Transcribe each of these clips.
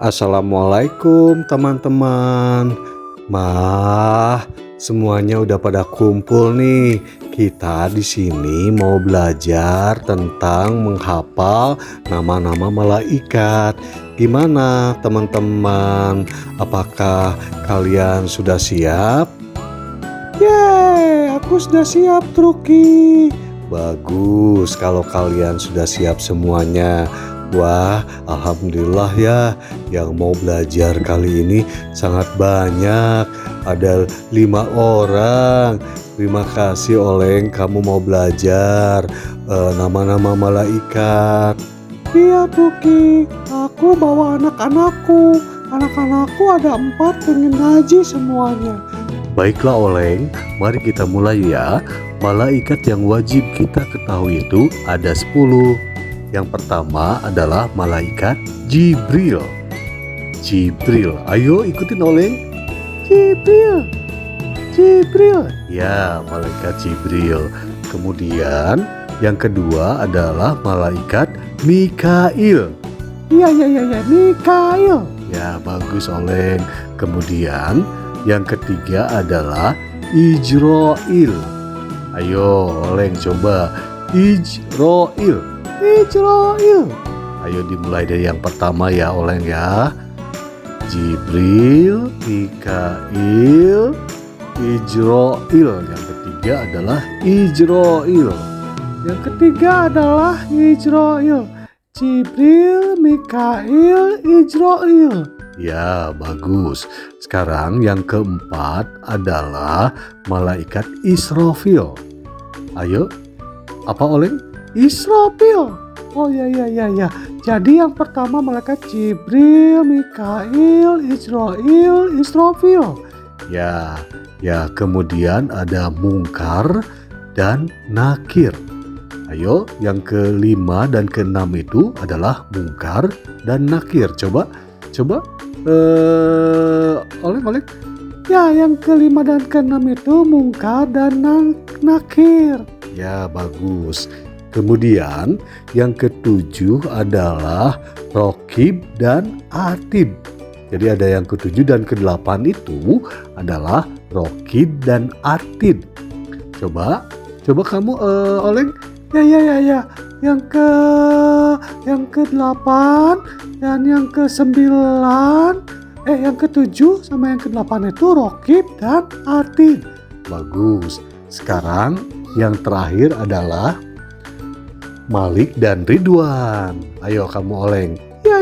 Assalamualaikum teman-teman. Semuanya udah pada kumpul nih. Kita di sini mau belajar tentang menghafal nama-nama malaikat. Gimana teman-teman? Apakah kalian sudah siap? Yeay, aku sudah siap, Truki. Bagus kalau kalian sudah siap semuanya. Wah, alhamdulillah ya, yang mau belajar kali ini sangat banyak. Ada 5 orang. Terima kasih Oleng, kamu mau belajar nama-nama malaikat. Iya Tuki, aku bawa anak-anakku. Anak-anakku ada 4 pengen ngaji semuanya. Baiklah Oleng, mari kita mulai ya. Malaikat yang wajib kita ketahui itu ada 10. Yang pertama adalah malaikat Jibril. Jibril, ayo ikutin Oleng. Jibril. Ya, malaikat Jibril. Kemudian yang kedua adalah malaikat Mikail. Iya, Mikail. Ya, bagus Oleng. Kemudian yang ketiga adalah Ijroil. Ayo Oleng coba. Ijroil. Ayo dimulai dari yang pertama ya Oleng ya. Jibril, Mikail, Ijroil. Yang ketiga adalah Ijroil. Jibril, Mikail, Ijroil. Ya, bagus. Sekarang yang keempat adalah malaikat Israfil. Ayo, apa Oleng? Israfil. Oh ya. Jadi yang pertama malaikat Jibril, Mikail, Ijroil, Israfil. Ya, kemudian ada Mungkar dan Nakir. Ayo, yang kelima dan keenam itu adalah Mungkar dan Nakir. Coba. Oleh. Ya, yang kelima dan keenam itu Mungkar dan Nakir. Ya, bagus. Kemudian yang ketujuh adalah Rokib dan Atid. Jadi ada yang ketujuh dan kedelapan itu adalah Rokib dan Atid. Coba kamu Oleng. Ya. Yang ke-8 dan yang ke-9, yang ke-7 sama yang ke-8 itu Rokib dan Atid. Bagus. Sekarang yang terakhir adalah Malik dan Ridwan. Ayo kamu Oleng. Ya.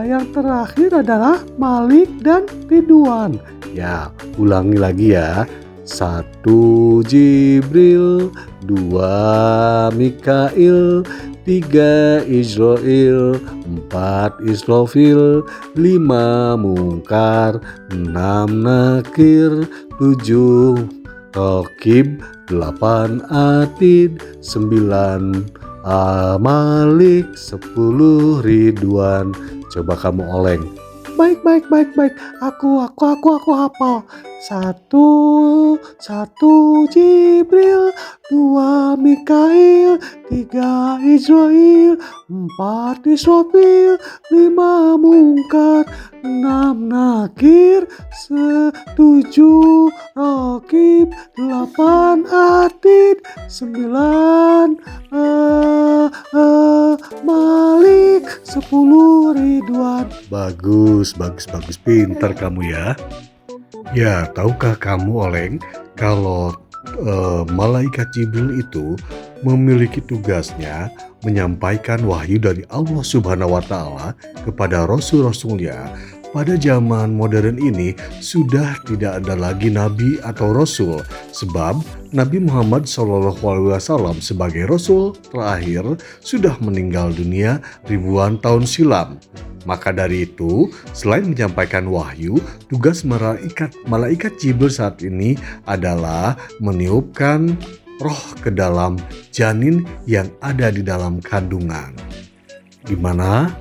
Yang terakhir adalah Malik dan Ridwan. Ya, ulangi lagi ya. 1 Jibril, 2 Mikail, 3 Ijroil, 4 Israfil, 5 Mungkar, 6 Nakir, 7 Rokib, 8 Atid, 9 Malik, 10 Ridwan. Coba kamu Oleng. Baik. Aku hafal. 1 Jibril, 2 Mikail, 3 Ijroil, 4 Israfil, 5 Mungkar, 6 Nakir, 7 Rokib, 8 Atid, 9 Malik, 10 Ridwan. Bagus, pintar kamu ya. Ya, tahukah kamu Oleng, kalau malaikat Jibril itu memiliki tugasnya menyampaikan wahyu dari Allah Subhanahu wa Ta'ala kepada rasul-rasulnya. Pada zaman modern ini sudah tidak ada lagi nabi atau rasul, sebab Nabi Muhammad SAW sebagai rasul terakhir sudah meninggal dunia ribuan tahun silam. Maka dari itu, selain menyampaikan wahyu, tugas malaikat Jibril saat ini adalah meniupkan roh ke dalam janin yang ada di dalam kandungan. Gimana?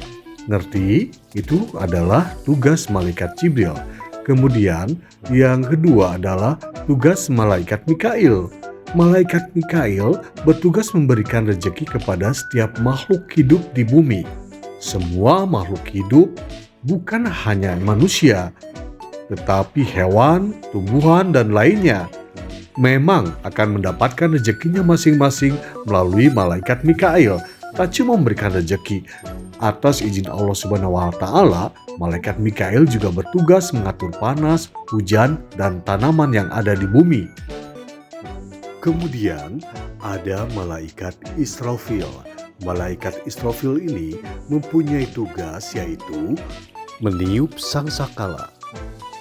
Ngerti? Itu adalah tugas malaikat Jibril. Kemudian yang kedua adalah tugas malaikat Mikail. Malaikat Mikail bertugas memberikan rezeki kepada setiap makhluk hidup di bumi. Semua makhluk hidup bukan hanya manusia, tetapi hewan, tumbuhan, dan lainnya memang akan mendapatkan rezekinya masing-masing melalui malaikat Mikail. Tak cuma memberikan rezeki, atas izin Allah Subhanahu wa Ta'ala, malaikat Mikail juga bertugas mengatur panas, hujan, dan tanaman yang ada di bumi. Kemudian ada malaikat Israfil. Malaikat Israfil ini mempunyai tugas yaitu meniup sangsakala.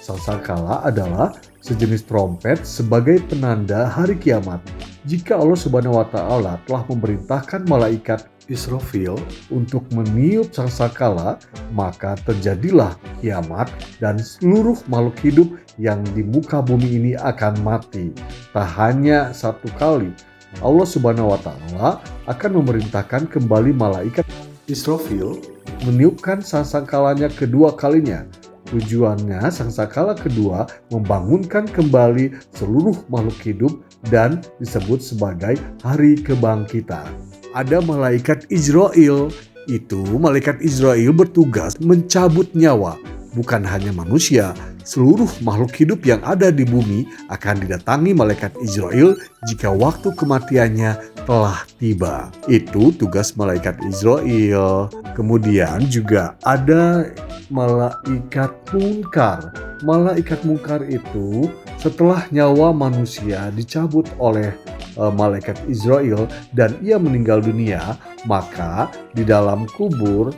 Sangsakala adalah sejenis trompet sebagai penanda hari kiamat. Jika Allah Subhanahu wa Ta'ala telah memerintahkan malaikat Israfil untuk meniup sangsakala, maka terjadilah kiamat dan seluruh makhluk hidup yang di muka bumi ini akan mati. Tak hanya satu kali, Allah Subhanahu wa Ta'ala akan memerintahkan kembali malaikat Israfil meniupkan sangsakalanya kedua kalinya. Tujuannya sangsakala kedua membangunkan kembali seluruh makhluk hidup dan disebut sebagai hari kebangkitan. Ada malaikat Israel. Itu malaikat Israel bertugas mencabut nyawa. Bukan hanya manusia, seluruh makhluk hidup yang ada di bumi akan didatangi malaikat Israel jika waktu kematiannya telah tiba. Itu tugas malaikat Israel. Kemudian juga ada malaikat mungkar. Malaikat mungkar itu setelah nyawa manusia dicabut oleh malaikat Israel dan ia meninggal dunia, maka di dalam kubur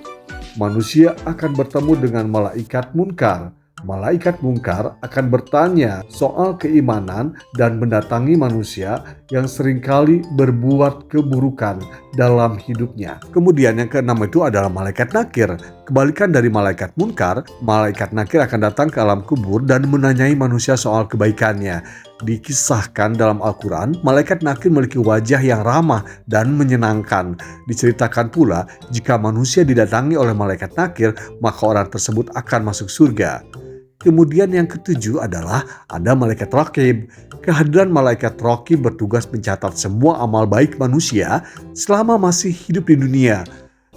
manusia akan bertemu dengan malaikat munkar. Malaikat mungkar akan bertanya soal keimanan dan mendatangi manusia yang seringkali berbuat keburukan dalam hidupnya. Kemudian yang keenam itu adalah malaikat nakir. Kebalikan dari malaikat munkar, malaikat nakir akan datang ke alam kubur dan menanyai manusia soal kebaikannya. Dikisahkan dalam Al-Quran, malaikat nakir memiliki wajah yang ramah dan menyenangkan. Diceritakan pula, jika manusia didatangi oleh malaikat nakir, maka orang tersebut akan masuk surga. Kemudian yang ketujuh adalah ada malaikat raqib. Kehadiran malaikat raqib bertugas mencatat semua amal baik manusia selama masih hidup di dunia.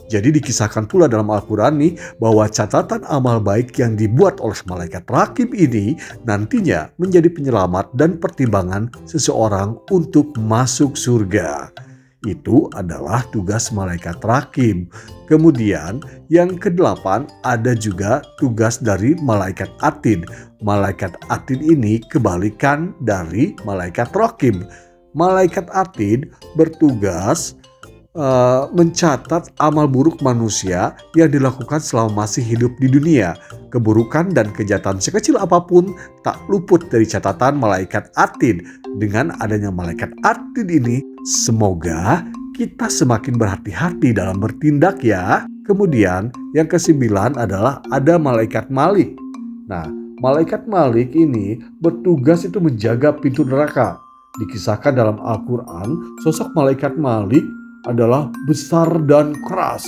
Jadi dikisahkan pula dalam Al-Quran nih bahwa catatan amal baik yang dibuat oleh malaikat raqib ini nantinya menjadi penyelamat dan pertimbangan seseorang untuk masuk surga. Itu adalah tugas malaikat raqib. Kemudian yang kedelapan ada juga tugas dari malaikat atid. Malaikat atid ini kebalikan dari malaikat raqib. Malaikat atid bertugas mencatat amal buruk manusia yang dilakukan selama masih hidup di dunia. Keburukan dan kejahatan sekecil apapun tak luput dari catatan malaikat atid. Dengan adanya malaikat atid ini, semoga kita semakin berhati-hati dalam bertindak ya. Kemudian yang kesembilan adalah ada malaikat Malik. Nah, malaikat Malik ini bertugas itu menjaga pintu neraka. Dikisahkan dalam Al-Quran, sosok malaikat Malik adalah besar dan keras,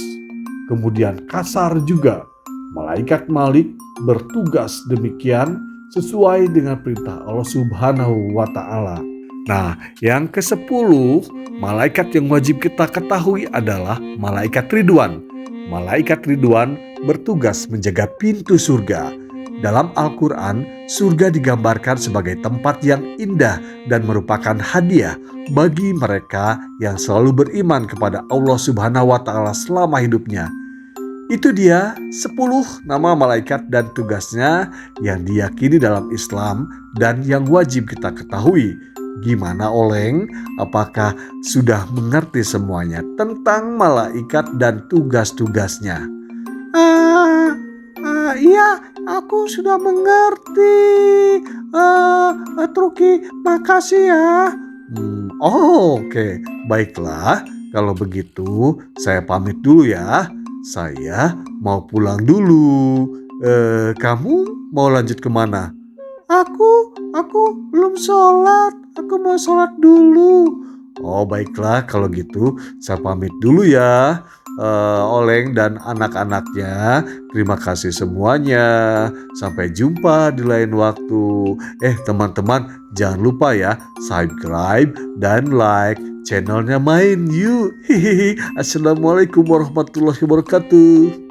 kemudian kasar juga. Malaikat Malik bertugas demikian sesuai dengan perintah Allah Subhanahu wa Ta'ala. Nah, yang ke-10 malaikat yang wajib kita ketahui adalah malaikat Ridwan. Malaikat Ridwan bertugas menjaga pintu surga. Dalam Al-Quran, surga digambarkan sebagai tempat yang indah dan merupakan hadiah bagi mereka yang selalu beriman kepada Allah Subhanahu wa Ta'ala selama hidupnya. Itu dia 10 nama malaikat dan tugasnya yang diyakini dalam Islam dan yang wajib kita ketahui. Gimana Oleng? Apakah sudah mengerti semuanya tentang malaikat dan tugas-tugasnya? Iya, aku sudah mengerti. Truki, makasih ya. Oke. Baiklah, kalau begitu saya pamit dulu ya. Saya mau pulang dulu. Kamu mau lanjut kemana? Aku belum sholat. Aku mau sholat dulu. Oh baiklah, kalau gitu saya pamit dulu ya. Oleng dan anak-anaknya, terima kasih semuanya. Sampai jumpa di lain waktu. Teman-teman, jangan lupa ya subscribe dan like channelnya Main Yuk. Assalamualaikum warahmatullahi wabarakatuh.